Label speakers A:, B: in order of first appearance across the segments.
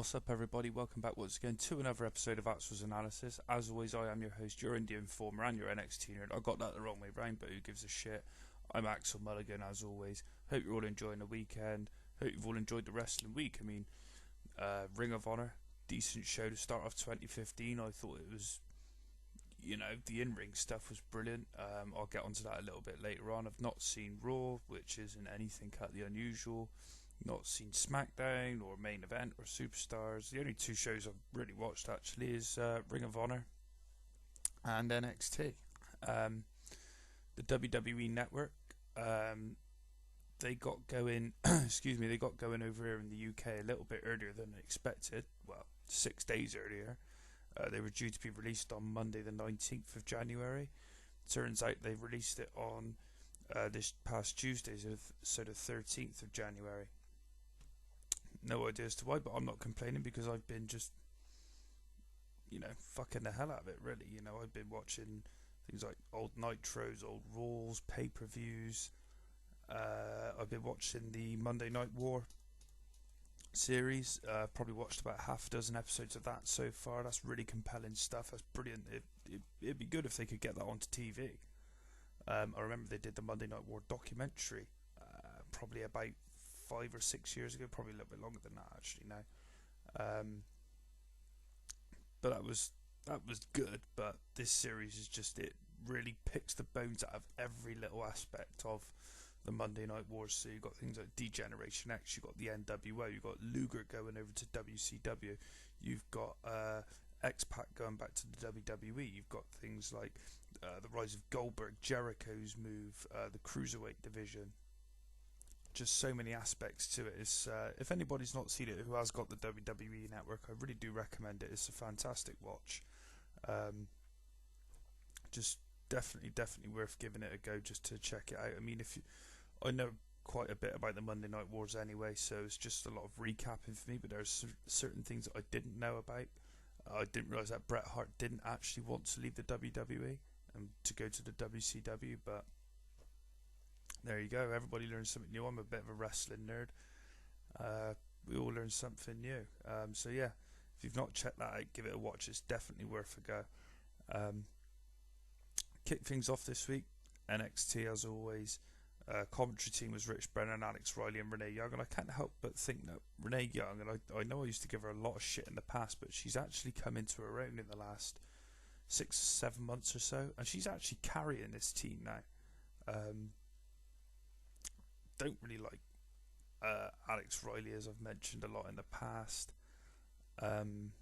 A: What's up, everybody? Welcome back once again to another episode of Axel's Analysis. As always, I am your host, your Indian Informer, and your NXT nerd. I got that the wrong way round, but who gives a shit? I'm Axel Mulligan, as always. Hope you're all enjoying the weekend. Hope you've all enjoyed the wrestling week. I mean, Ring of Honor, decent show to start off 2015. I thought it was, the in-ring stuff was brilliant. I'll get onto that a little bit later on. I've not seen Raw, which isn't anything out of the unusual. Not seen SmackDown or Main Event or Superstars. The only two shows I've really watched actually is Ring of Honor and NXT. The WWE Network, they got going. They got going over here in the UK a little bit earlier than expected. Well, 6 days earlier. They were due to be released on Monday, the 19th of January. Turns out they released it on this past Tuesday, so the 13th of January. No idea as to why, but I'm not complaining because I've been just, fucking the hell out of it, really. I've been watching things like old Nitros, old Raws, pay-per-views. I've been watching the Monday Night War series. Probably watched about half a dozen episodes of that so far. That's really compelling stuff. That's brilliant. It'd be good if they could get that onto TV. I remember they did the Monday Night War documentary probably about 5 or 6 years ago, probably a little bit longer than that actually now. But that was good. But this series is just, it really picks the bones out of every little aspect of the Monday Night Wars. So you've got things like D-Generation X, you've got the NWO, you've got Luger going over to WCW, you've got X-Pac going back to the WWE, you've got things like the rise of Goldberg, Jericho's move, the Cruiserweight division. Just so many aspects to it. It's, if anybody's not seen it who has got the WWE Network, I really do recommend it. It's a fantastic watch. Just definitely worth giving it a go just to check it out. I mean, I know quite a bit about the Monday Night Wars anyway, so it's just a lot of recapping for me, but there's certain things that I didn't know about. I didn't realise that Bret Hart didn't actually want to leave the WWE and to go to the WCW, but there you go. Everybody learns something new. I'm a bit of a wrestling nerd. We all learn something new. So yeah, if you've not checked that out, give it a watch. It's definitely worth a go. Kick things off this week. NXT, as always. Commentary team was Rich Brennan, Alex Riley and Renee Young. And I can't help but think that Renee Young, and I know I used to give her a lot of shit in the past, but she's actually come into her own in the last 6 or 7 months or so. And she's actually carrying this team now. Don't really like Alex Riley, as I've mentioned a lot in the past. And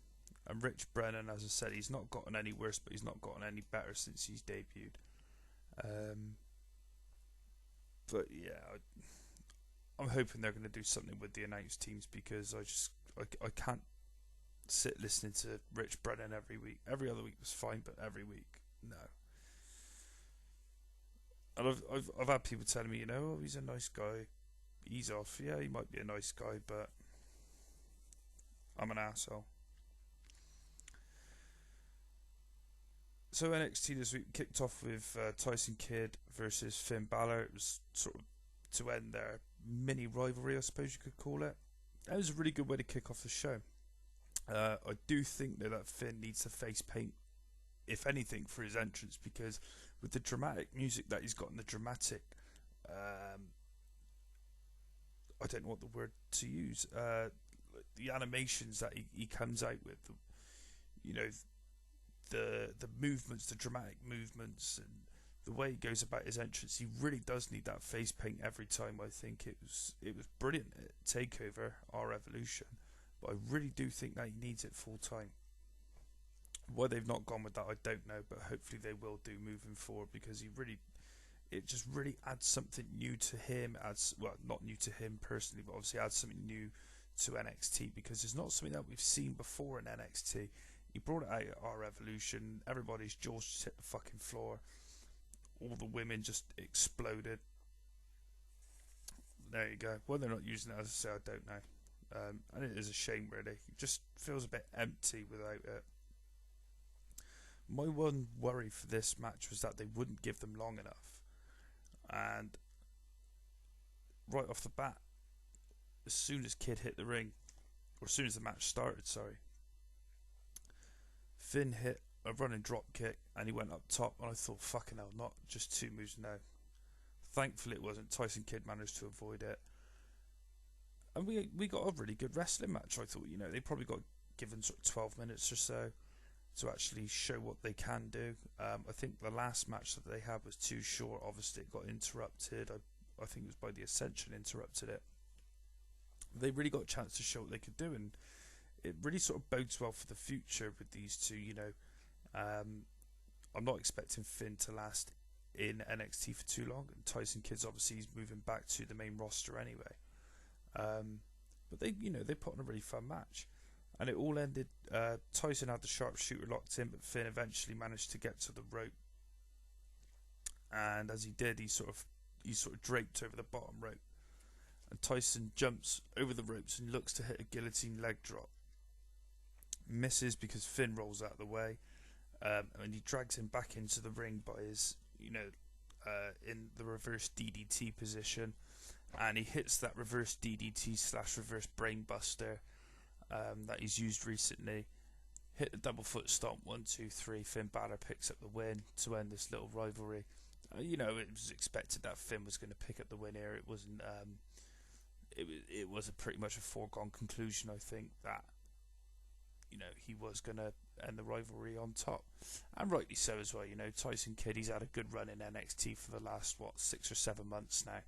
A: Rich Brennan, as I said, he's not gotten any worse, but he's not gotten any better since he's debuted. But yeah, I'm hoping they're going to do something with the announced teams, because I can't sit listening to Rich Brennan every week. Every other week was fine, but every week, no. And I've had people telling me, oh, he's a nice guy. He's off. Yeah, he might be a nice guy, but I'm an asshole. So NXT this week kicked off with Tyson Kidd versus Finn Balor. It was sort of to end their mini rivalry, I suppose you could call it. That was a really good way to kick off the show. I do think that Finn needs to face paint, if anything, for his entrance, because with the dramatic music that he's got and the dramatic, I don't know what the word to use, the animations that he comes out with, the movements, the dramatic movements, and the way he goes about his entrance, he really does need that face paint every time. I think it was brilliant at TakeOver, Our Evolution, but I really do think that he needs it full time. Why they've not gone with that, I don't know, but hopefully they will do moving forward, because it just really adds something new to him. Not new to him personally, but obviously adds something new to NXT, because it's not something that we've seen before in NXT. He brought it out at Our Evolution. Everybody's jaws just hit the fucking floor. All the women just exploded. There you go. Why they're not using it, as I say, I don't know. And it is a shame, really. It just feels a bit empty without it. My one worry for this match was that they wouldn't give them long enough. And right off the bat, as soon as Kidd hit the ring, or as soon as the match started, sorry, Finn hit a running drop kick and he went up top, and I thought, fucking hell, not just 2 moves, no. Thankfully it wasn't. Tyson Kidd managed to avoid it. And we got a really good wrestling match. I thought, they probably got given sort of 12 minutes or so to actually show what they can do. I think the last match that they had was too short. Obviously it got interrupted. I think it was by the Ascension interrupted it. They really got a chance to show what they could do, and it really sort of bodes well for the future with these two. I'm not expecting Finn to last in NXT for too long, and Tyson Kidd's obviously he's moving back to the main roster anyway. But they put on a really fun match, and it all ended. Tyson had the sharpshooter locked in, but Finn eventually managed to get to the rope, and as he did, he sort of draped over the bottom rope, and Tyson jumps over the ropes and looks to hit a guillotine leg drop. Misses because Finn rolls out of the way, and he drags him back into the ring by his, in the reverse DDT position, and he hits that reverse DDT / reverse brainbuster that he's used recently. Hit the double foot stomp, 1, 2, 3. Finn Balor picks up the win to end this little rivalry. It was expected that Finn was going to pick up the win here. It wasn't. It was pretty much a foregone conclusion. I think that he was going to end the rivalry on top, and rightly so as well. Tyson Kidd, he's had a good run in NXT for the last 6 or 7 months now.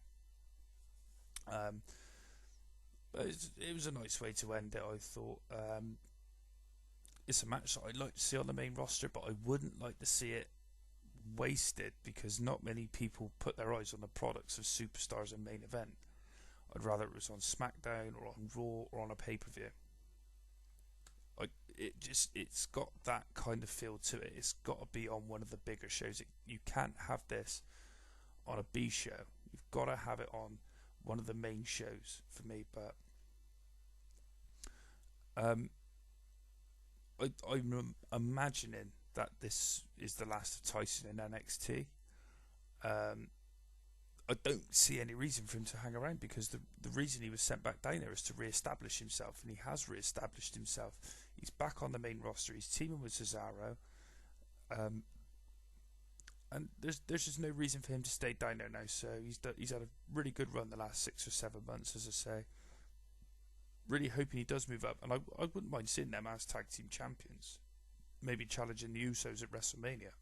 A: But it was a nice way to end it, I thought. It's a match that I'd like to see on the main roster, but I wouldn't like to see it wasted, because not many people put their eyes on the products of superstars and main event. I'd rather it was on SmackDown or on Raw or on a pay-per-view. It's got that kind of feel to it. It's got to be on one of the bigger shows. You can't have this on a B show. You've got to have it on one of the main shows for me. But I'm imagining that this is the last of Tyson in NXT. I don't see any reason for him to hang around, because the reason he was sent back down there is to re-establish himself, and he has re-established himself. He's back on the main roster. He's teaming with Cesaro, and there's just no reason for him to stay down there now. So he's had a really good run the last 6 or 7 months, as I say. Really hoping he does move up, and I wouldn't mind seeing them as tag team champions, maybe challenging the Usos at WrestleMania.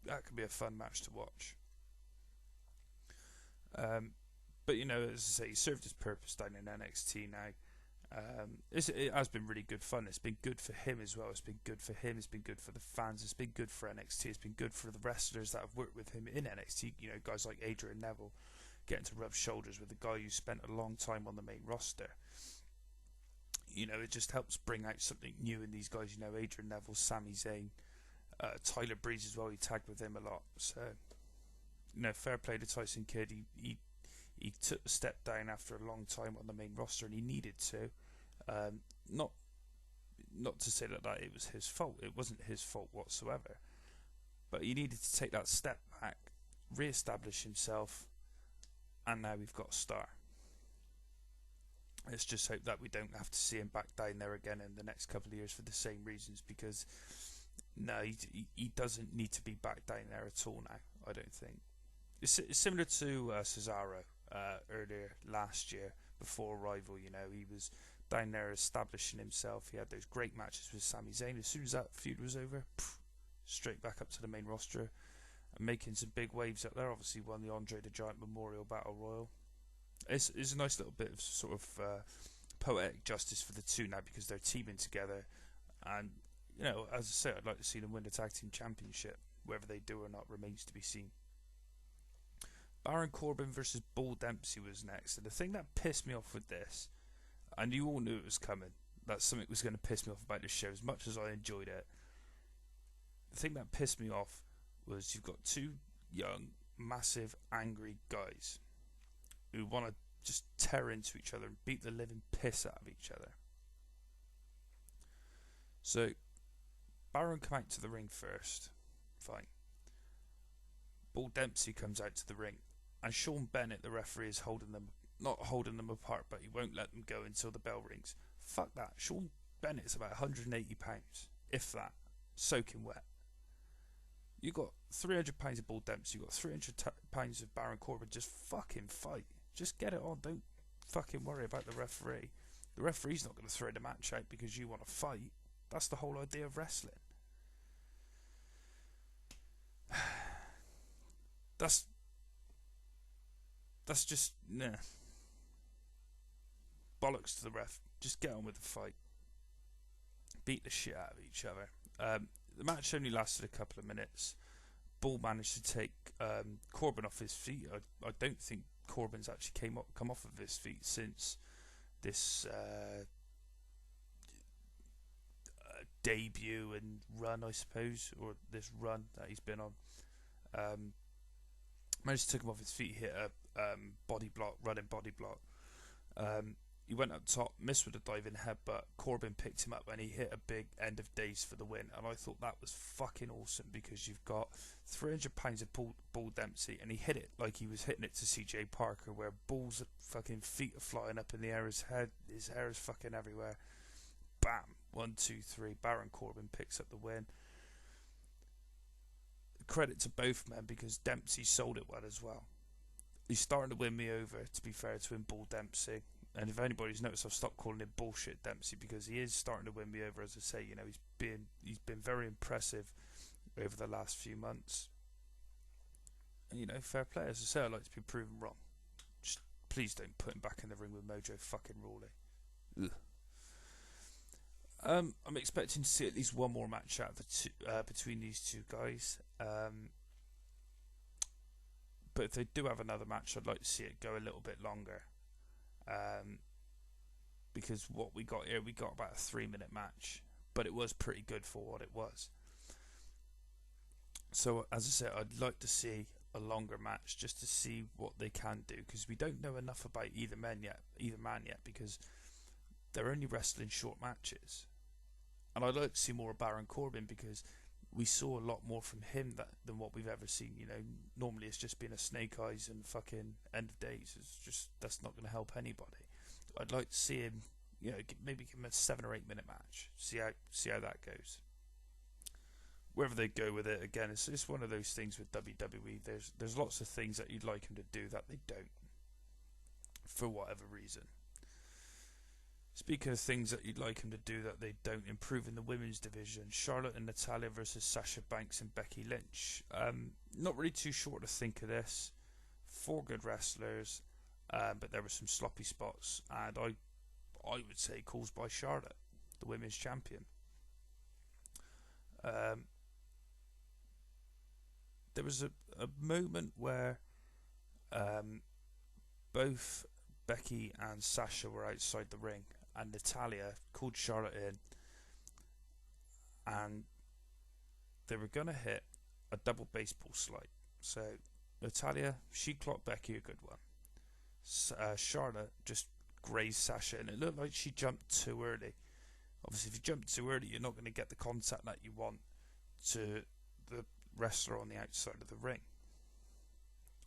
A: That could be a fun match to watch. But as I say, he served his purpose down in NXT now. It has been really good fun. It's been good for him as well. It's been good for him. It's been good for the fans. It's been good for NXT. It's been good for the wrestlers that have worked with him in NXT. Guys like Adrian Neville getting to rub shoulders with a guy who spent a long time on the main roster. It just helps bring out something new in these guys. Adrian Neville, Sami Zayn, Tyler Breeze as well. He tagged with him a lot. So, fair play to Tyson Kidd. He took a step down after a long time on the main roster, and he needed to. Not to say that it was his fault. It wasn't his fault whatsoever. But he needed to take that step back, re-establish himself, and now we've got a star. Let's just hope that we don't have to see him back down there again in the next couple of years for the same reasons, because no, he doesn't need to be back down there at all now, I don't think. It's similar to Cesaro earlier last year, before Arrival. He was down there establishing himself. He had those great matches with Sami Zayn. As soon as that feud was over, straight back up to the main roster and making some big waves up there. Obviously won the Andre the Giant Memorial Battle Royal. It's a nice little bit of sort of poetic justice for the two now, because they're teaming together, and as I say, I'd like to see them win the tag team championship. Whether they do or not remains to be seen. Baron Corbin versus Bull Dempsey was next, and the thing that pissed me off with this, and you all knew it was coming, that something was going to piss me off about this show, as much as I enjoyed it. The thing that pissed me off was you've got two young, massive, angry guys who want to just tear into each other and beat the living piss out of each other. So Baron come out to the ring first, fine. Bull Dempsey comes out to the ring, and Sean Bennett, the referee, is not holding them apart, but he won't let them go until the bell rings. Fuck that. Sean Bennett's about £180, if that, soaking wet. You got £300 of Bull Dempsey, you got £300 of Baron Corbin. Just fucking fight. Just get it on. Don't fucking worry about the referee. The referee's not going to throw the match out because you want to fight. That's the whole idea of wrestling. That's just nah. Bollocks to the ref. Just get on with the fight. Beat the shit out of each other. The match only lasted a couple of minutes. Bull managed to take Corbin off his feet. I don't think Corbin's actually come off of his feet since this debut and run, I suppose, or this run that he's been on. Managed to take him off his feet, hit a running body block. He went up top, missed with a diving headbutt. Corbin picked him up and he hit a big end of days for the win. And I thought that was fucking awesome because you've got £300 of Bull Dempsey and he hit it like he was hitting it to CJ Parker, where Bull's fucking feet are flying up in the air, his hair is fucking everywhere. Bam! 1, 2, 3. Baron Corbin picks up the win. Credit to both men because Dempsey sold it well as well. He's starting to win me over, to be fair to him, Bull Dempsey. And if anybody's noticed, I've stopped calling him bullshit Dempsey because he is starting to win me over. As I say, you know, he's been very impressive over the last few months. And, you know, fair play. As I say, I like to be proven wrong. Just please don't put him back in the ring with Mojo fucking Rawley. I'm expecting to see at least one more match out of the two, between these two guys. But if they do have another match, I'd like to see it go a little bit longer. Because what we got here, we got about a 3-minute match, but it was pretty good for what it was. So as I said, I'd like to see a longer match just to see what they can do, because we don't know enough about either man yet, because they're only wrestling short matches. And I'd like to see more of Baron Corbin because we saw a lot more from him than what we've ever seen. You know, normally it's just been a snake eyes and fucking end of days. It's just, that's not going to help anybody. I'd like to see him, you know, maybe give him a 7 or 8 minute match. See how that goes. Wherever they go with it, again, it's just one of those things with WWE. There's lots of things that you'd like him to do that they don't, for whatever reason. Speaking of things that you'd like him to do that they don't, improve in the women's division. Charlotte and Natalya versus Sasha Banks and Becky Lynch. Not really too sure what to think of this. 4 good wrestlers, but there were some sloppy spots, and I would say caused by Charlotte, the women's champion. There was a moment where both Becky and Sasha were outside the ring, and Natalya called Charlotte in, and they were going to hit a double baseball slide. So Natalya, she clocked Becky a good one. Charlotte just grazed Sasha, and it looked like she jumped too early. Obviously, if you jump too early, you're not going to get the contact that you want to the wrestler on the outside of the ring.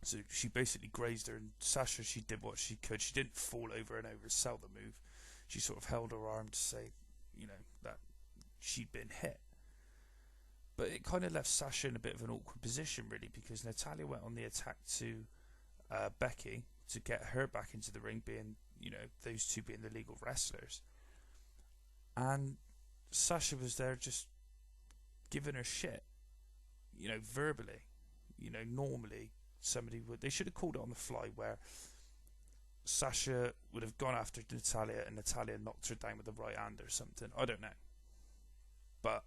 A: So she basically grazed her, and Sasha, she did what she could. She didn't fall over and oversell the move. She sort of held her arm to say, you know, that she'd been hit. But it kind of left Sasha in a bit of an awkward position, really, because Natalya went on the attack to Becky to get her back into the ring, being, you know, those two being the legal wrestlers. And Sasha was there just giving her shit, you know, verbally. You know, normally somebody would, they should have called it on the fly, where Sasha would have gone after Natalya and Natalya knocked her down with a right hand or something. I don't know. But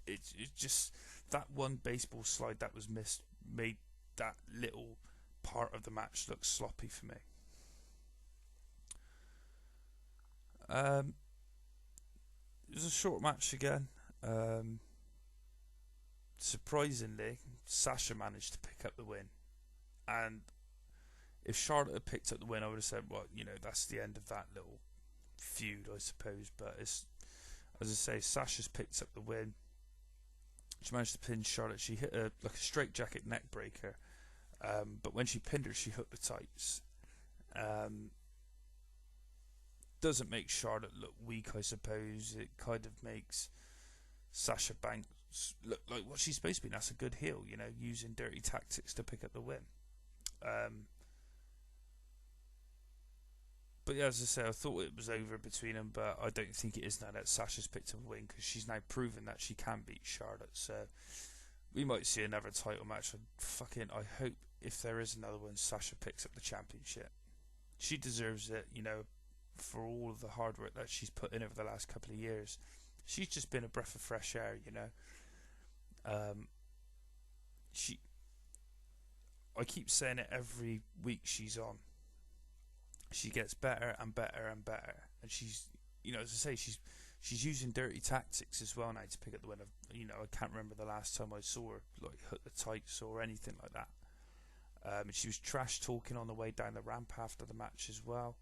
A: it's just that one baseball slide that was missed made that little part of the match look sloppy for me. It was a short match again. Surprisingly, Sasha managed to pick up the win. And if Charlotte had picked up the win, I would have said, well, you know, that's the end of that little feud, I suppose. But it's, as I say, Sasha's picked up the win. She managed to pin Charlotte. She hit a straight jacket neck breaker. But when she pinned her, she hooked the tights. doesn't make Charlotte look weak, I suppose. It kind of makes Sasha Banks look like what she's supposed to be. That's a good heel, you know, using dirty tactics to pick up the win. But yeah, as I say, I thought it was over between them, but I don't think it is now that Sasha's picked up a win, because she's now proven that she can beat Charlotte. So we might see another title match. I hope if there is another one, Sasha picks up the championship. She deserves it, you know, for all of the hard work that she's put in over the last couple of years. She's just been a breath of fresh air, you know. I keep saying it every week she's on. She gets better and better and better, and she's, you know, as I say, she's using dirty tactics as well now to pick up the win. You know, I can't remember the last time I saw her like hook the tights or anything like that. And she was trash talking on the way down the ramp after the match as well.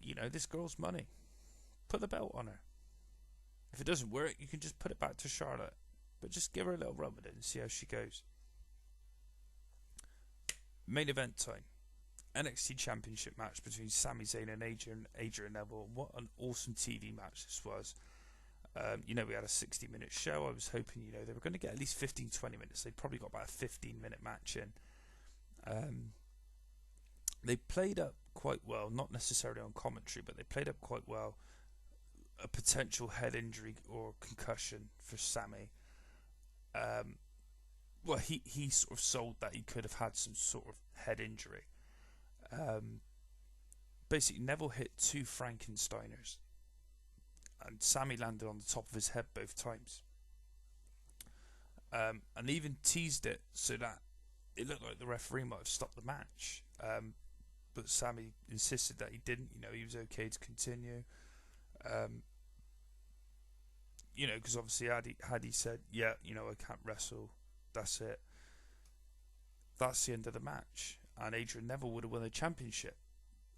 A: You know, this girl's money. Put the belt on her. If it doesn't work, you can just put it back to Charlotte, but just give her a little run with it and see how she goes. Main event time. NXT Championship match between Sami Zayn and Adrian Neville. What an awesome TV match this was. You know, we had a 60-minute show. I was hoping, you know, they were going to get at least 15-20 minutes. They probably got about a 15-minute match in. They played up quite well, not necessarily on commentary, but they played up quite well a potential head injury or concussion for Sami. Well, he sort of sold that he could have had some sort of head injury. Basically, Neville hit 2 Frankensteiners, and Sami landed on the top of his head both times. And even teased it so that it looked like the referee might have stopped the match. But Sami insisted that he didn't. You know, he was okay to continue. You know, because obviously had he said, yeah, you know, I can't wrestle, that's it, that's the end of the match, and Adrian Neville would have won the championship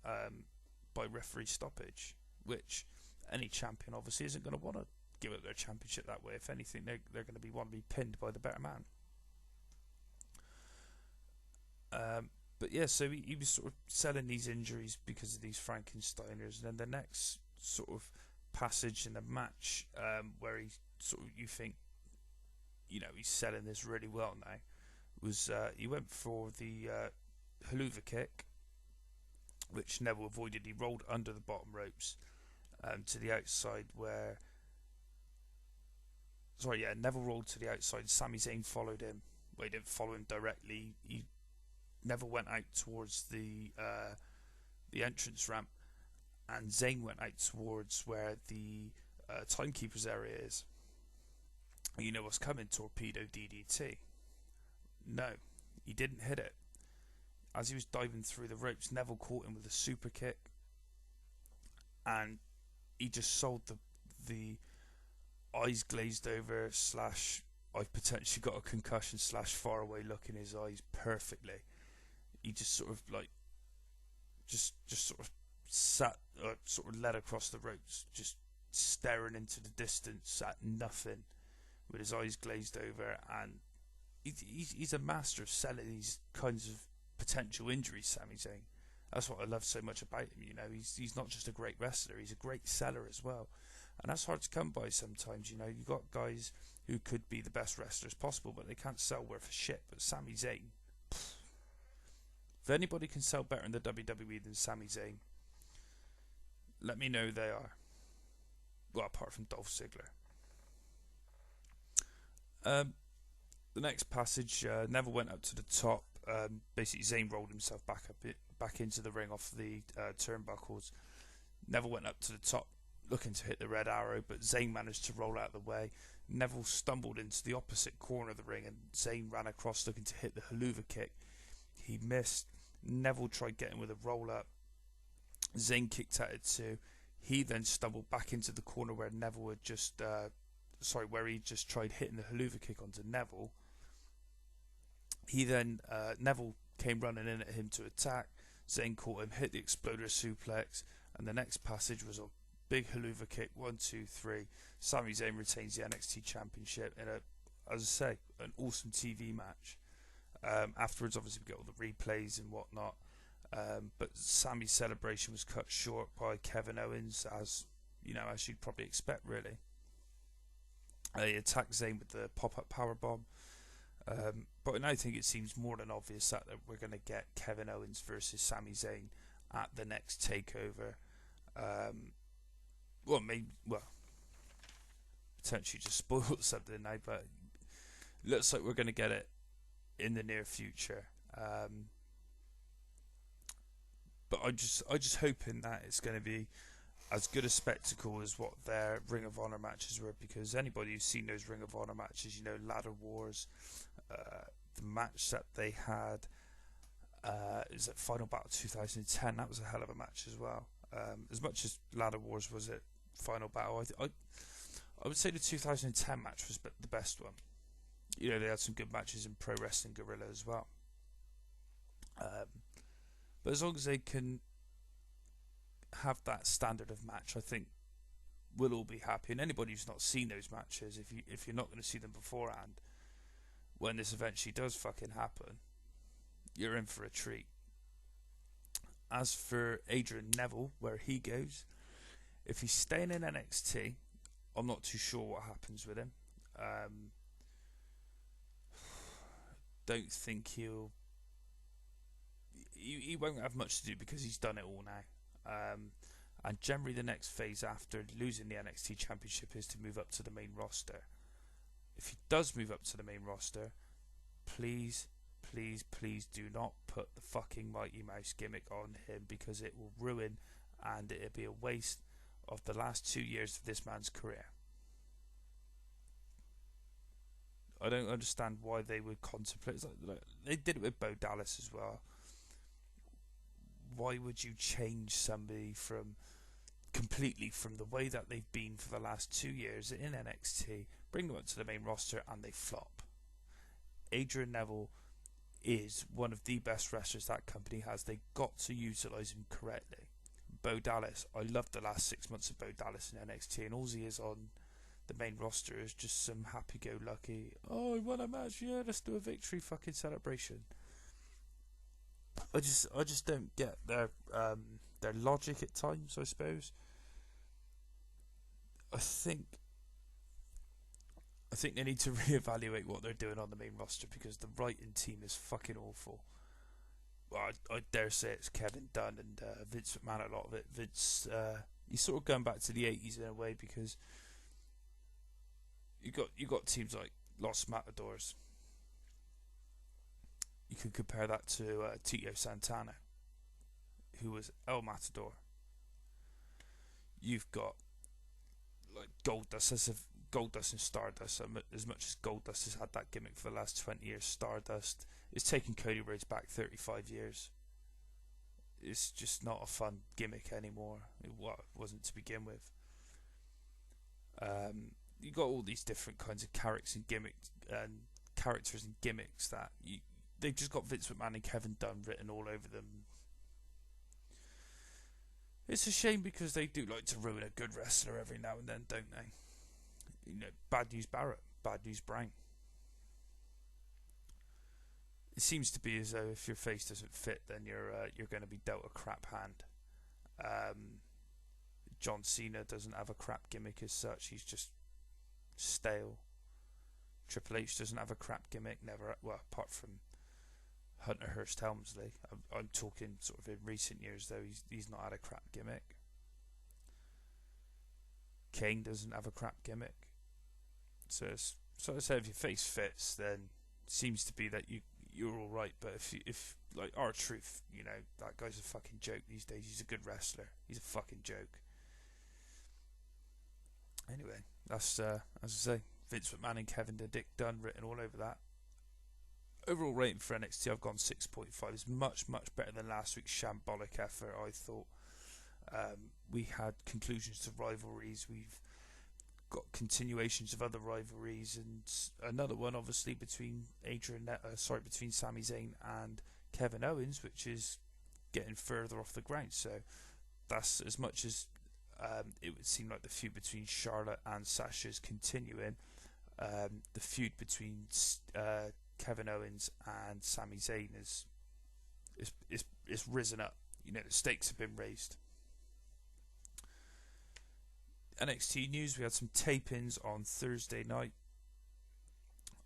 A: by referee stoppage, which any champion obviously isn't going to want to give up their championship that way. If anything, they're going to want to be pinned by the better man. But yeah, so he was sort of selling these injuries because of these Frankensteiners, and then the next sort of passage in the match, where he sort of, you think, you know, he's selling this really well now, was he went for the haluva kick, which Neville avoided. He rolled under the bottom ropes to the outside where... Sorry, yeah, Neville rolled to the outside. Sami Zayn followed him. Well, he didn't follow him directly. Neville went out towards the entrance ramp, and Zayn went out towards where the timekeeper's area is. You know what's coming? Torpedo DDT. No, he didn't hit it. As he was diving through the ropes, Neville caught him with a super kick, and he just sold the eyes glazed over / I've potentially got a concussion / far away look in his eyes perfectly. He just sort of like just sort of sat sort of led across the ropes, just staring into the distance at nothing with his eyes glazed over, and he's a master of selling these kinds of potential injuries, Sami Zayn. That's what I love so much about him. You know, he's not just a great wrestler, he's a great seller as well, and that's hard to come by sometimes. You know, you got guys who could be the best wrestlers possible, but they can't sell worth a shit. But Sami Zayn, if anybody can sell better in the WWE than Sami Zayn, let me know they are. Well, apart from Dolph Ziggler. The next passage, Neville went up to the top. Basically, Zayn rolled himself back into the ring off the turnbuckles. Neville went up to the top, looking to hit the red arrow, but Zayn managed to roll out of the way. Neville stumbled into the opposite corner of the ring, and Zayn ran across looking to hit the haluva kick. He missed. Neville tried getting with a roll up. Zayn kicked at it too. He then stumbled back into the corner where Neville had just where he just tried hitting the haluva kick onto Neville. He then Neville came running in at him to attack. Zayn caught him, hit the exploder suplex, and the next passage was a big haluva kick. 1, 2, 3. Sami Zayn retains the NXT Championship in a, as I say, an awesome TV match. Afterwards, obviously, we get all the replays and whatnot. But Sami's celebration was cut short by Kevin Owens, as you'd probably expect, really. He attacked Zayn with the pop-up powerbomb. But I think it seems more than obvious that we're going to get Kevin Owens versus Sami Zayn at the next takeover. Potentially just spoiled something now, but it looks like we're going to get it in the near future. But I just hoping that it's going to be as good a spectacle as what their Ring of Honor matches were, because anybody who's seen those Ring of Honor matches, Ladder Wars, the match that they had is at Final Battle 2010. That was a hell of a match as well. As much as Ladder Wars was at Final Battle, I would say the 2010 match was the best one. They had some good matches in Pro Wrestling Guerrilla as well. But as long as they can have that standard of match, I think we'll all be happy. And anybody who's not seen those matches, if you're not going to see them beforehand, when this eventually does fucking happen, you're in for a treat. As for Adrian Neville, where he goes, if he's staying in NXT, I'm not too sure what happens with him. Don't think he won't have much to do, because he's done it all now. And generally the next phase after losing the NXT Championship is to move up to the main roster. If he does move up to the main roster, please do not put the fucking Mighty Mouse gimmick on him, because it will ruin and it'll be a waste of the last 2 years of this man's career. I don't understand why they would contemplate. Like they did it with Bo Dallas as well. Why would you change somebody completely from the way that they've been for the last 2 years in NXT, bring them up to the main roster, and they flop? Adrian Neville is one of the best wrestlers that company has. They got to utilise him correctly. Bo Dallas, I loved the last 6 months of Bo Dallas in NXT, and all he is on the main roster is just some happy-go-lucky, oh, I won a match, yeah, let's do a victory fucking celebration. I just don't get their logic at times, I suppose. I think they need to reevaluate what they're doing on the main roster, because the writing team is fucking awful. Well, I dare say it's Kevin Dunn and Vince McMahon, a lot of it. Vince, he's sort of going back to the 80s in a way, because you got teams like Los Matadors. You could compare that to Tito Santana, who was El Matador. You've got like Goldust and Stardust. As much as Goldust has had that gimmick for the last 20 years, Stardust is taking Cody Rhodes back 35 years. It's just not a fun gimmick anymore. It wasn't to begin with. You got all these different kinds of characters and gimmicks that they've just got Vince McMahon and Kevin Dunn written all over them. It's a shame, because they do like to ruin a good wrestler every now and then, don't they? Bad news Barrett, bad news Brown. It seems to be as though if your face doesn't fit, then you're going to be dealt a crap hand. John Cena doesn't have a crap gimmick as such. He's just stale. Triple H doesn't have a crap gimmick, never. Well, apart from Hunter Hearst Helmsley. I'm talking sort of in recent years, though. He's not had a crap gimmick. Kane doesn't have a crap gimmick. So I say, if your face fits, then it seems to be that you're all right. But if like R-Truth, that guy's a fucking joke these days. He's a good wrestler. He's a fucking joke. Anyway, that's as I say, Vince McMahon and Kevin the Dick Dunn written all over that. Overall rating for NXT, I've gone 6.5. It's much better than last week's shambolic effort, I thought. We had conclusions to rivalries. We've got continuations of other rivalries, and another one, obviously, between between Sami Zayn and Kevin Owens, which is getting further off the ground. So that's as much as it would seem like the feud between Charlotte and Sasha is continuing. The feud between Kevin Owens and Sami Zayn is it's risen up. You know, the stakes have been raised. NXT news: we had some tape-ins on Thursday night.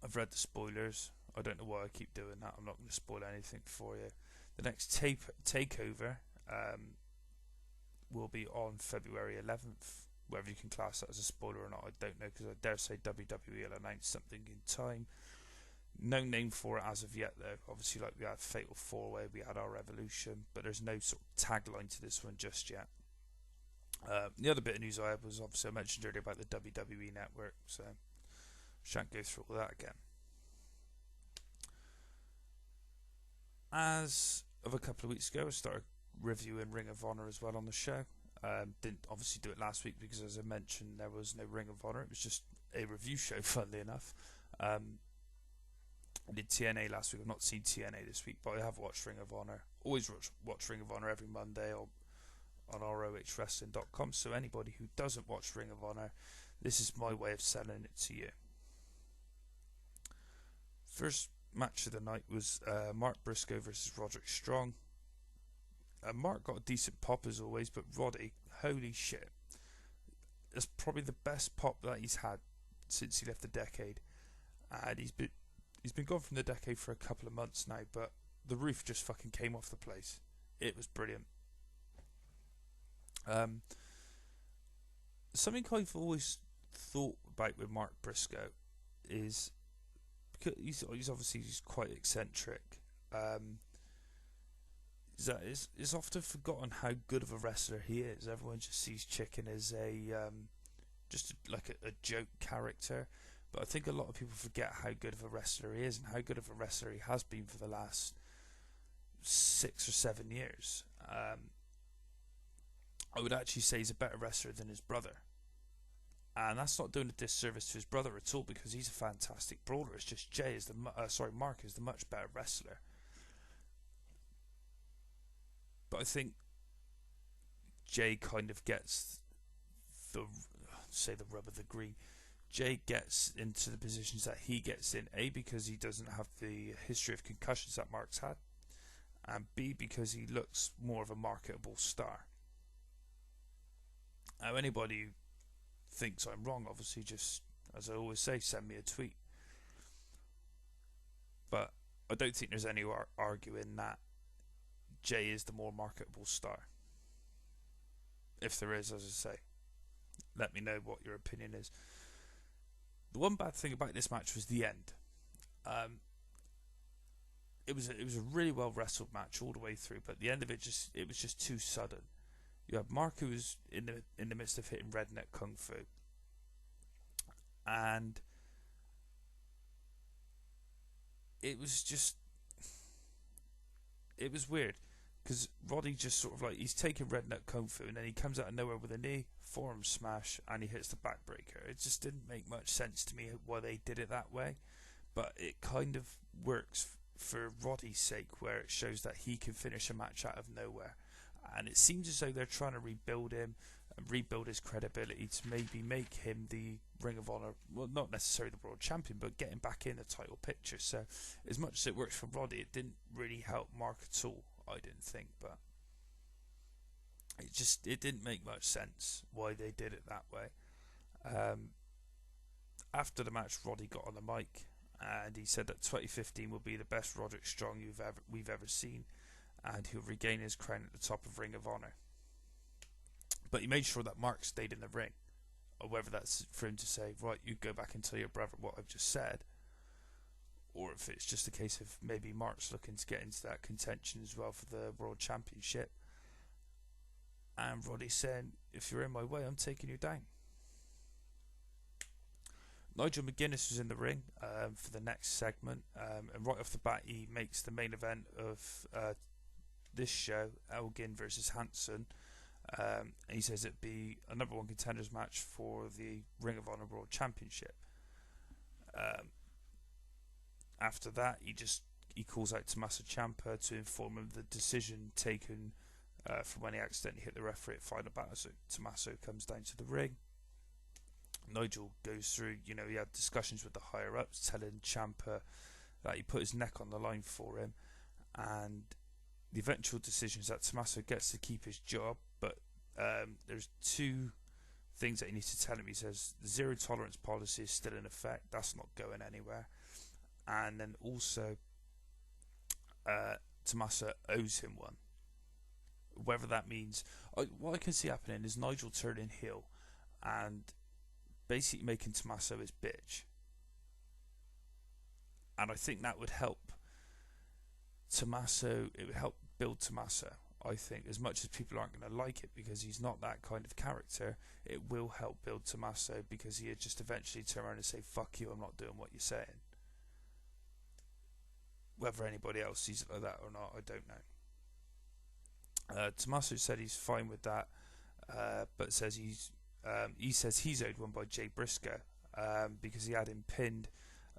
A: I've read the spoilers. I don't know why I keep doing that. I'm not going to spoil anything for you. The next takeover will be on February 11th. Whether you can class that as a spoiler or not, I don't know, because I dare say WWE will announce something in time. No name for it as of yet, though. Obviously, like we had Fatal 4-Way, we had our Revolution, but there's no sort of tagline to this one just yet. The other bit of news I had was, obviously, I mentioned earlier about the WWE Network, so I shan't go through all that again. As of a couple of weeks ago, I started reviewing Ring of Honor as well on the show. Didn't obviously do it last week because, as I mentioned, there was no Ring of Honor. It was just a review show, funnily enough. I did TNA last week. I've not seen TNA this week, but I have watched Ring of Honor. Always watch Ring of Honor every Monday on ROHWrestling.com. So anybody who doesn't watch Ring of Honor, this is my way of selling it to you. First match of the night was Mark Briscoe versus Roderick Strong. Mark got a decent pop as always, but Roddy, holy shit, that's probably the best pop that he's had since he left the Decade, and he's been gone from the Decade for a couple of months now, but the roof just fucking came off the place. It was brilliant. Something I've always thought about with Mark Briscoe is, because he's obviously quite eccentric. It's often forgotten how good of a wrestler he is. Everyone just sees Chicken as a joke character, but I think a lot of people forget how good of a wrestler he is and how good of a wrestler he has been for the last 6 or 7 years. I would actually say he's a better wrestler than his brother, and that's not doing a disservice to his brother at all, because he's a fantastic brawler. It's just Mark is the much better wrestler. But I think Jay kind of gets the rub of the green. Jay gets into the positions that he gets in, A, because he doesn't have the history of concussions that Mark's had, and B, because he looks more of a marketable star. Now, anybody who thinks I'm wrong, obviously, just, as I always say, send me a tweet. But I don't think there's any arguing that Jay is the more marketable star. If there is, as I say, let me know what your opinion is. The one bad thing about this match was the end. It was a really well wrestled match all the way through, but the end of it was just too sudden. You had Mark, who was in the midst of hitting redneck kung fu, and it was weird, because Roddy just sort of he's taking redneck kung fu, and then he comes out of nowhere with a knee, forearm smash, and he hits the backbreaker. It just didn't make much sense to me why they did it that way, but it kind of works for Roddy's sake, where it shows that he can finish a match out of nowhere. And it seems as though they're trying to rebuild him and rebuild his credibility to maybe make him the Ring of Honor, well, not necessarily the World Champion, but get him back in the title picture. So as much as it works for Roddy, it didn't really help Mark at all, I didn't think. But it didn't make much sense why they did it that way. After the match, Roddy got on the mic and he said that 2015 will be the best Roderick Strong we've ever seen, and he'll regain his crown at the top of Ring of Honor. But he made sure that Mark stayed in the ring, or whether that's for him to say, right, you go back and tell your brother what I've just said, or if it's just a case of maybe Mark's looking to get into that contention as well for the World Championship. And Roddy's saying, if you're in my way, I'm taking you down. Nigel McGuinness was in the ring for the next segment, and right off the bat he makes the main event of this show, Elgin versus Hansen. And he says it'd be a number one contenders match for the Ring of Honor World Championship. After that, he calls out Tommaso Ciampa to inform him of the decision taken from when he accidentally hit the referee at Final Battle. So Tommaso comes down to the ring. Nigel goes through, he had discussions with the higher ups, telling Ciampa that he put his neck on the line for him, and the eventual decision is that Tommaso gets to keep his job, but there's two things that he needs to tell him. He says the zero tolerance policy is still in effect. That's not going anywhere. And then also Tommaso owes him one. Whether that means... what I can see happening is Nigel turning heel and basically making Tommaso his bitch. And I think that would help Tommaso. It would help build Tommaso, I think. As much as people aren't going to like it because he's not that kind of character, it will help build Tommaso because he'd just eventually turn around and say, fuck you, I'm not doing what you're saying. Whether anybody else sees it like that or not, I don't know. Tommaso said he's fine with that, but says he says he's owed one by Jay Briscoe because he had him pinned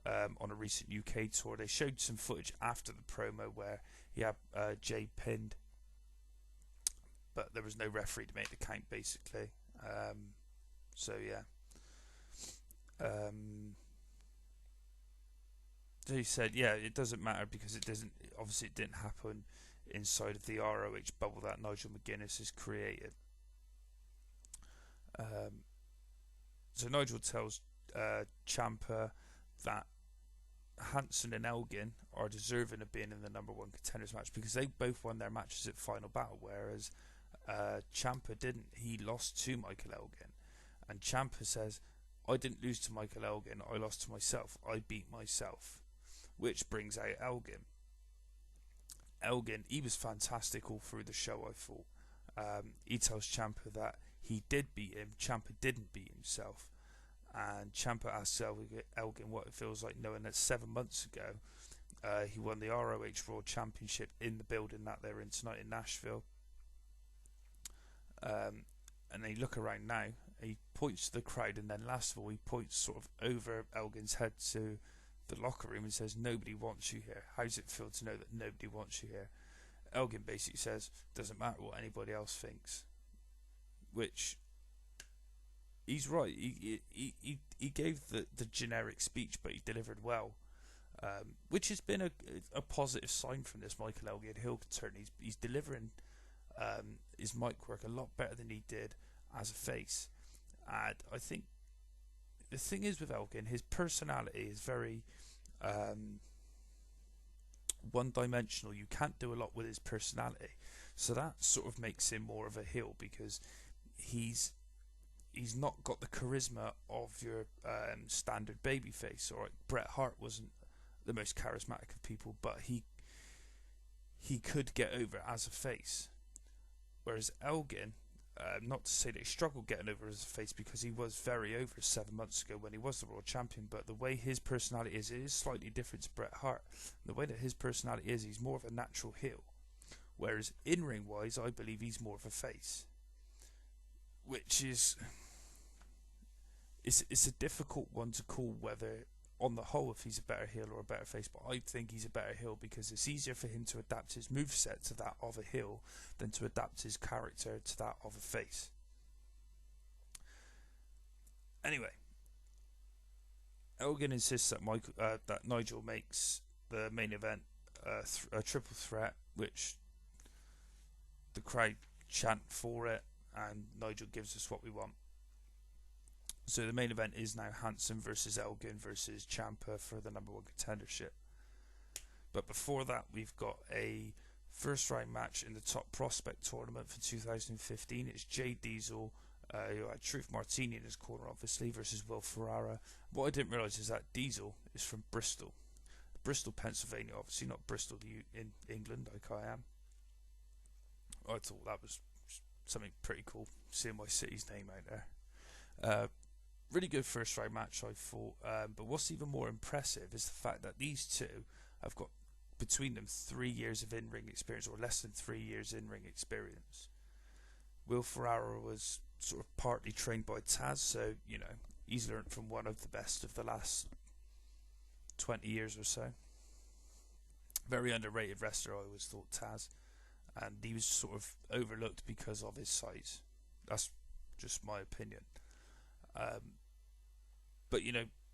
A: on a recent UK tour. They showed some footage after the promo where he had Jay pinned, but there was no referee to make the count, basically. So yeah. So he said, yeah, it doesn't matter because it doesn't. Obviously, it didn't happen inside of the ROH bubble that Nigel McGuinness has created. So Nigel tells Ciampa that Hansen and Elgin are deserving of being in the number one contenders match because they both won their matches at Final Battle, whereas Ciampa didn't. He lost to Michael Elgin, and Ciampa says, I didn't lose to Michael Elgin, I lost to myself, I beat myself, which brings out Elgin. Elgin, he was fantastic all through the show, I thought. He tells Ciampa that he did beat him, Ciampa didn't beat himself. And Ciampa asks Elgin what it feels like knowing that 7 months ago he won the ROH World Championship in the building that they're in tonight in Nashville. And they look around now, he points to the crowd, and then last of all he points sort of over Elgin's head to the locker room and says, nobody wants you here. How does it feel to know that nobody wants you here? Elgin basically says, doesn't matter what anybody else thinks. Which... he's right. He gave the generic speech, but he delivered well, which has been a positive sign from this Michael Elgin heel turn. He's delivering his mic work a lot better than he did as a face, and I think the thing is with Elgin, his personality is very one-dimensional. You can't do a lot with his personality, so that sort of makes him more of a heel because he's not got the charisma of your standard babyface. Or Bret Hart wasn't the most charismatic of people, but he could get over as a face. Whereas Elgin, not to say that he struggled getting over as a face because he was very over 7 months ago when he was the world champion, but the way his personality is, it is slightly different to Bret Hart. The way that his personality is, he's more of a natural heel. Whereas in-ring wise, I believe he's more of a face. Which is... It's a difficult one to call whether, on the whole, if he's a better heel or a better face, but I think he's a better heel because it's easier for him to adapt his moveset to that of a heel than to adapt his character to that of a face. Anyway, Elgin insists that Nigel makes the main event a triple threat, which the crowd chant for it, and Nigel gives us what we want. So the main event is now Hansen versus Elgin versus Ciampa for the number one contendership. But before that, we've got a first round match in the Top Prospect tournament for 2015. It's Jay Diesel, who had Truth Martini in his corner, obviously, versus Will Ferrara. What I didn't realise is that Diesel is from Bristol, Pennsylvania, obviously not Bristol in England like I am. I thought that was something pretty cool, seeing my city's name out there. Really good first round match, I thought, but what's even more impressive is the fact that these two have got between them 3 years of in-ring experience, or less than 3 years in-ring experience. Will Ferrara was sort of partly trained by Taz, so you know he's learned from one of the best of the last 20 years or so. Very underrated wrestler, I always thought, Taz, and he was sort of overlooked because of his size. That's just my opinion. But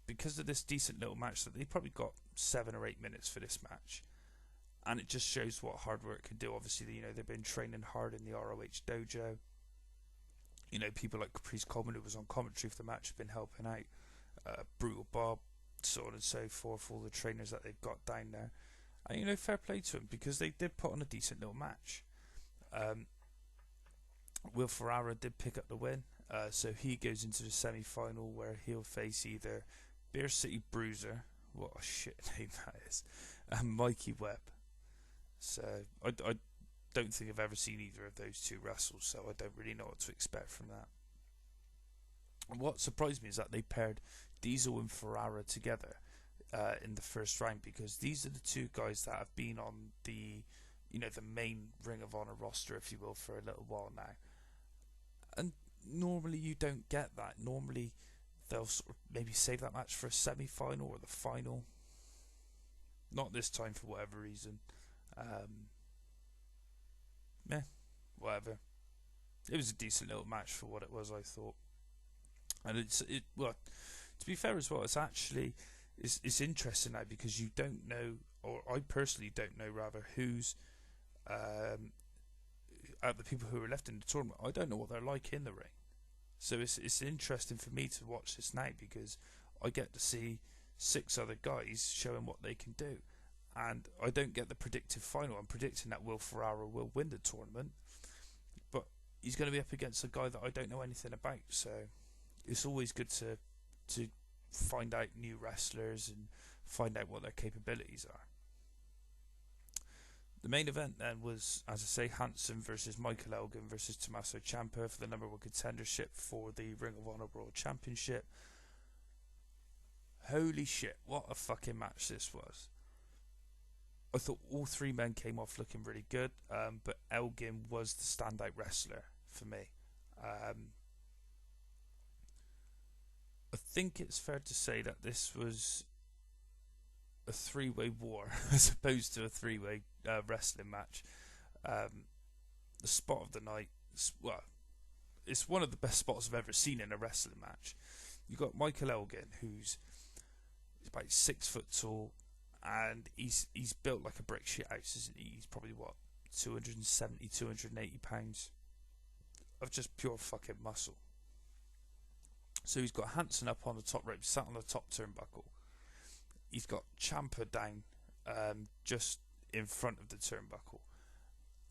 A: because of this decent little match, that they probably got 7 or 8 minutes for this match, and it just shows what hard work can do. Obviously, they've been training hard in the ROH dojo. People like Caprice Coleman, who was on commentary for the match, have been helping out. Brutal Bob, so on and so forth, all the trainers that they've got down there. And, fair play to them, because they did put on a decent little match. Will Ferrara did pick up the win, so he goes into the semi-final where he'll face either Beer City Bruiser, what a shit name that is, and Mikey Webb. So I don't think I've ever seen either of those two wrestle, so I don't really know what to expect from that. And what surprised me is that they paired Diesel and Ferrara together in the first round, because these are the two guys that have been on the main Ring of Honor roster, if you will, for a little while now. And normally you don't get that. Normally they'll sort of maybe save that match for a semi-final or the final. Not this time for whatever reason. Whatever. It was a decent little match for what it was, I thought. And well, to be fair as well, it's interesting now, because you don't know, or I personally don't know rather, who's out of the people who are left in the tournament. I don't know what they're like in the ring. So it's interesting for me to watch this now, because I get to see 6 other guys showing what they can do. And I don't get the predictive final. I'm predicting that Will Ferrara will win the tournament, but he's going to be up against a guy that I don't know anything about. So it's always good to find out new wrestlers and find out what their capabilities are. The main event then was, as I say, Hansen versus Michael Elgin versus Tommaso Ciampa for the number 1 contendership for the Ring of Honor World Championship. Holy shit, what a fucking match this was. I thought all 3 men came off looking really good, but Elgin was the standout wrestler for me. I think it's fair to say that this was a 3-way war as opposed to a 3-way wrestling match. The spot of the night, it's one of the best spots I've ever seen in a wrestling match. You've got Michael Elgin, who's about 6 foot tall, and he's built like a brick shit house, isn't he? He's probably 270, 280 pounds of just pure fucking muscle. So he's got Hansen up on the top rope, sat on the top turnbuckle. He's got Ciampa down just in front of the turnbuckle.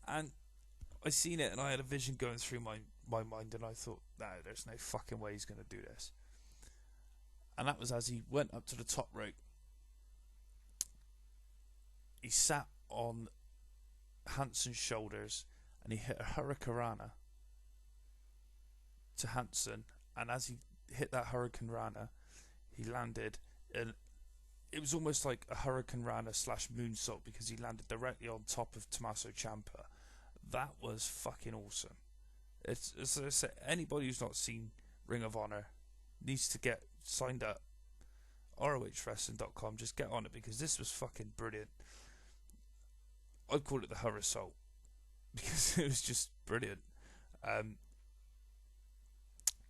A: And I seen it, and I had a vision going through my mind, and I thought, no, there's no fucking way he's going to do this. And that was as he went up to the top rope. He sat on Hansen's shoulders, and he hit a Hurricanrana to Hansen. And as he hit that Hurricanrana, he landed, and it was almost like a Hurricanrana / moonsault, because he landed directly on top of Tommaso Ciampa. That was fucking awesome. It's as I said, anybody who's not seen Ring of Honor needs to get signed up. ROHWrestling.com, just get on it, because this was fucking brilliant. I'd call it the Hurrisalt, because it was just brilliant.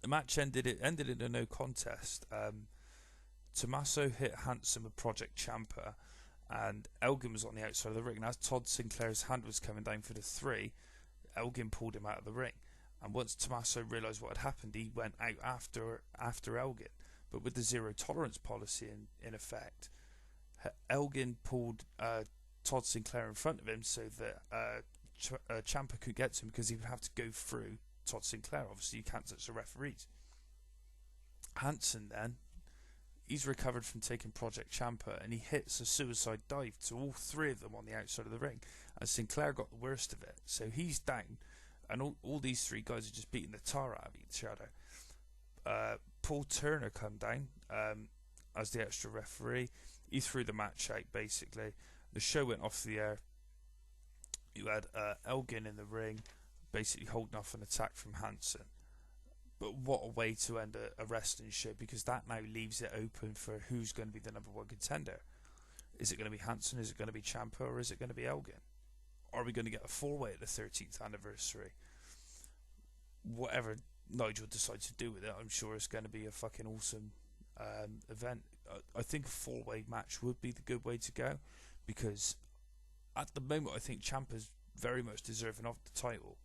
A: The match ended in a no contest. Tommaso hit Hansen with Project Ciampa, and Elgin was on the outside of the ring. And as Todd Sinclair's hand was coming down for the 3, Elgin pulled him out of the ring. And once Tommaso realised what had happened, he went out after Elgin. But with the zero tolerance policy in effect, Elgin pulled Todd Sinclair in front of him so that Ciampa couldn't get to him, because he would have to go through Todd Sinclair. Obviously, you can't touch the referees. Hansen then, he's recovered from taking Project Ciampa, and he hits a suicide dive to all 3 of them on the outside of the ring. And Sinclair got the worst of it, so he's down, and all these 3 guys are just beating the tar out of each other. Paul Turner come down as the extra referee. He threw the match out, basically. The show went off the air. You had Elgin in the ring, basically holding off an attack from Hansen. But what a way to end a wrestling show, because that now leaves it open for who's going to be the number 1 contender. Is it going to be Hansen? Is it going to be Ciampa? Or is it going to be Elgin? Are we going to get a 4-way at the 13th anniversary? Whatever Nigel decides to do with it, I'm sure it's going to be a fucking awesome event. I think a 4-way match would be the good way to go, because at the moment, I think Ciampa's very much deserving of the title.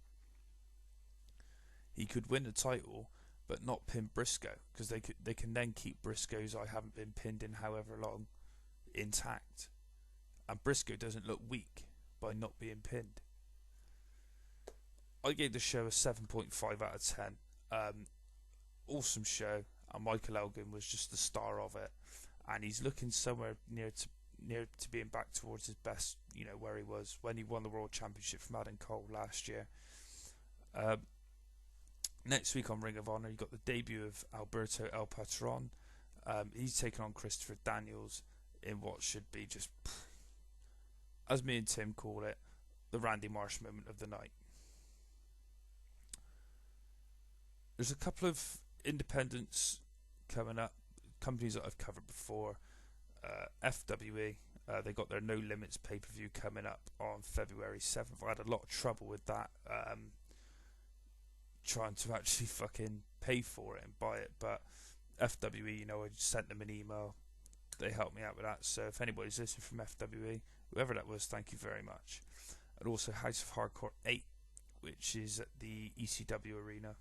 A: He could win the title, but not pin Briscoe, because they can then keep Briscoe's "I haven't been pinned in however long" intact, and Briscoe doesn't look weak by not being pinned. I gave the show a 7.5 out of 10. Awesome show, and Michael Elgin was just the star of it, and he's looking somewhere near to being back towards his best, where he was when he won the World Championship from Adam Cole last year. Next week on Ring of Honor, you got the debut of Alberto El Patron. He's taking on Christopher Daniels in what should be just, as me and Tim call it, the Randy Marsh moment of the night. There's a couple of independents coming up, companies that I've covered before. FWE, they got their No Limits pay-per-view coming up on February 7th. I had a lot of trouble with that, trying to actually fucking pay for it and buy it, but FWE, I sent them an email, they helped me out with that. So if anybody's listening from FWE, whoever that was, thank you very much. And also House of Hardcore 8, which is at the ECW arena.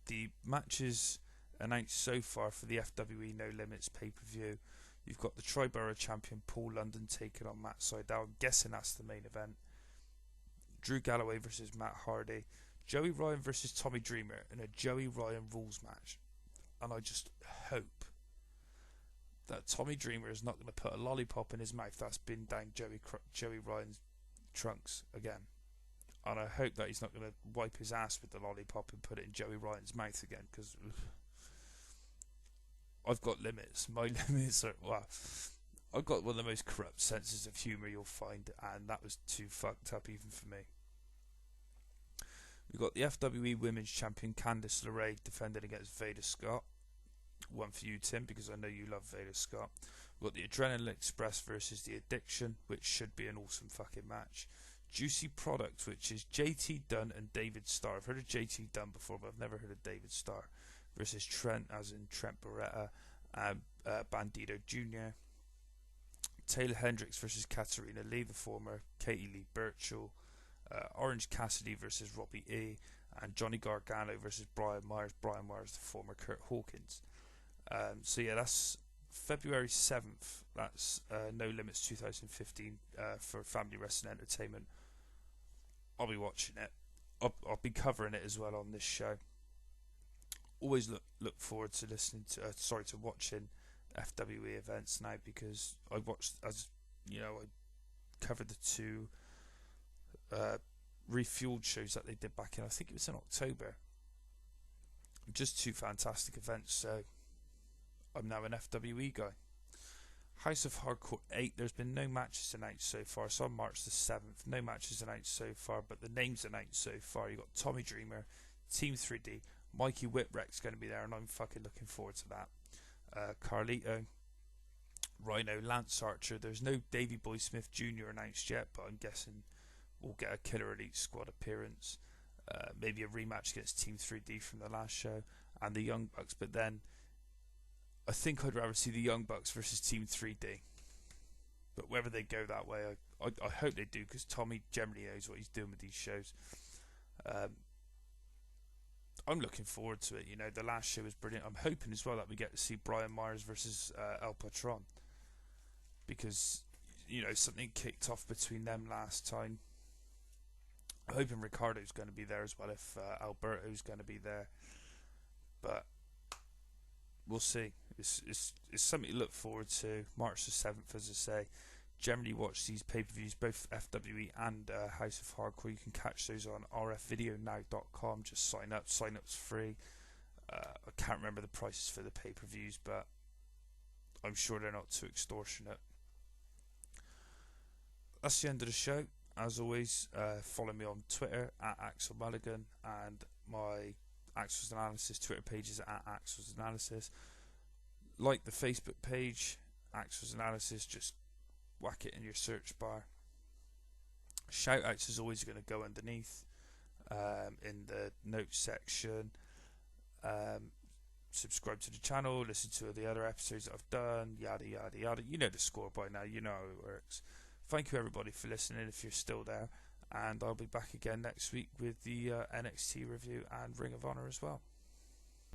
A: The matches announced so far for the FWE No Limits pay-per-view, you've got the Tri-Borough champion Paul London taking on Matt Sydal. I'm guessing that's the main event. Drew Galloway versus Matt Hardy. Joey Ryan versus Tommy Dreamer in a Joey Ryan rules match. And I just hope that Tommy Dreamer is not going to put a lollipop in his mouth that's been down Joey Ryan's trunks again. And I hope that he's not going to wipe his ass with the lollipop and put it in Joey Ryan's mouth again, because I've got limits. My limits are, I've got one of the most corrupt senses of humour you'll find, and that was too fucked up even for me. We've got the FWE Women's Champion Candice LeRae defending against Veda Scott. One for you, Tim, because I know you love Veda Scott. We've got the Adrenaline Express versus the Addiction, which should be an awesome fucking match. Juicy Product, which is JT Dunn and David Starr. I've heard of JT Dunn before, but I've never heard of David Starr. Versus Trent, as in Trent Beretta, and Bandito Jr. Taylor Hendricks versus Katarina Lee, the former Katie Lee Burchill. Orange Cassidy versus Robbie E. And Johnny Gargano versus Brian Myers. Brian Myers, the former Kurt Hawkins. So yeah, that's February 7th. That's No Limits 2015 for Family Wrestling Entertainment. I'll be watching it. I'll be covering it as well on this show. Always look forward to to watching FWE events now, because I watched, as I covered the two refueled shows that they did back in, I think it was in October. Just two fantastic events, so I'm now an FWE guy. House of Hardcore 8, there's been no matches announced so far, so on March the 7th, no matches announced so far, but the names announced so far. You got Tommy Dreamer, Team 3D, Mikey Whipwreck's going to be there, and I'm fucking looking forward to that. Carlito, Rhino, Lance Archer. There's no Davey Boy Smith Jr. announced yet, but I'm guessing we'll get a Killer Elite Squad appearance. Maybe a rematch against Team 3D from the last show, and the Young Bucks. But then I think I'd rather see the Young Bucks versus Team 3D. But whether they go that way, I hope they do, because Tommy generally knows what he's doing with these shows. I'm looking forward to it. The last show was brilliant. I'm hoping as well that we get to see Brian Myers versus El Patron, because something kicked off between them last time. I'm hoping Ricardo's going to be there as well, if Alberto's going to be there, but we'll see. It's something to look forward to. March the 7th, as I say. Generally watch these pay-per-views, both FWE and House of Hardcore. You can catch those on rfvideonow.com. Just sign up. Sign up's free. I can't remember the prices for the pay-per-views, but I'm sure they're not too extortionate. That's the end of the show. As always, follow me on Twitter at Axel Mulligan, and my Axel's Analysis Twitter page is at Axel's Analysis. Like the Facebook page, Axel's Analysis, just whack it in your search bar. Shout outs is always going to go underneath in the notes section. Subscribe to the channel, listen to the other episodes that I've done, yada yada yada. You know the score by now, you know how it works. thank you everybody for listening if you're still there, and I'll be back again next week with the NXT review and Ring of Honor as well.